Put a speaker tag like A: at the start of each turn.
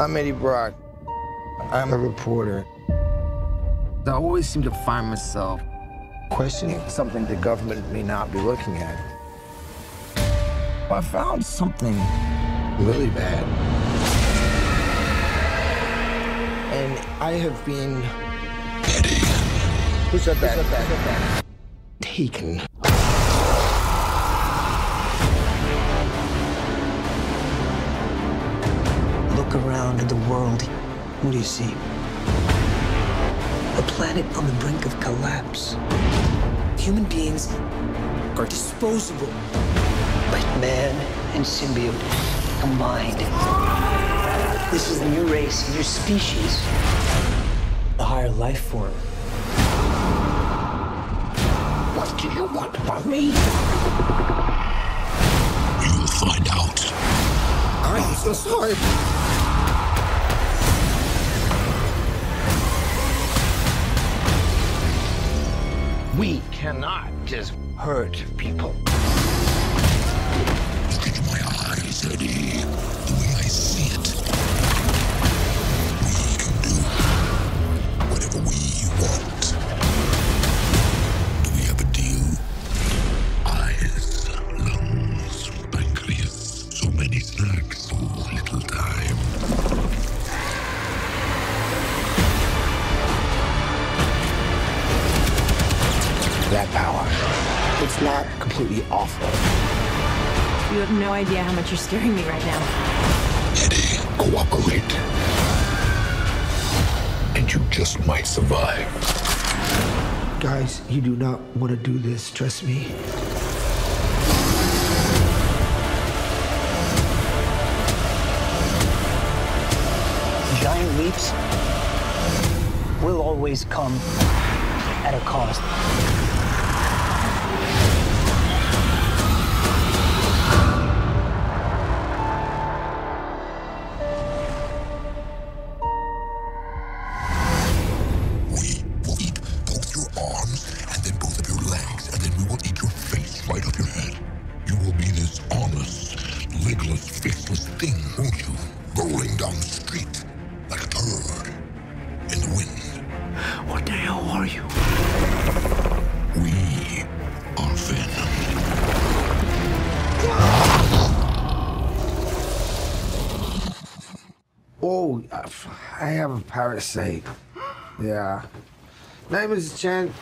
A: I'm Eddie Brock. I'm a reporter. I always seem to find myself questioning something the government may not be looking at. I found something really bad. And I have been...
B: Eddie.
A: Who said that? Taken.
C: Look around at the world. What do you see? A planet on the brink of collapse. Human beings are disposable. But man and symbiote combined. This is a new race, a new species. A higher life form.
A: What do you want from me?
B: You'll find out.
A: I'm so sorry. We cannot just hurt people.
B: Look into my eyes, Eddie. The way I see it. We can do whatever we want. Do we have a deal? Eyes, lungs, pancreas. So many snacks, so little time.
A: That power, it's not completely awful.
D: You have no idea how much you're scaring me right now.
B: Eddie, cooperate. And you just might survive.
A: Guys, you do not want to do this, trust me.
C: Giant leaps will always come at a cost.
B: We will eat both your arms and then both of your legs, and then we will eat your face right off your head. You will be this armless, legless, faceless thing, won't you? Rolling down the street like a turd in the wind.
A: What the hell are you?
B: We are Venom.
A: Oh, I have a parasite. Yeah. Name is Chen.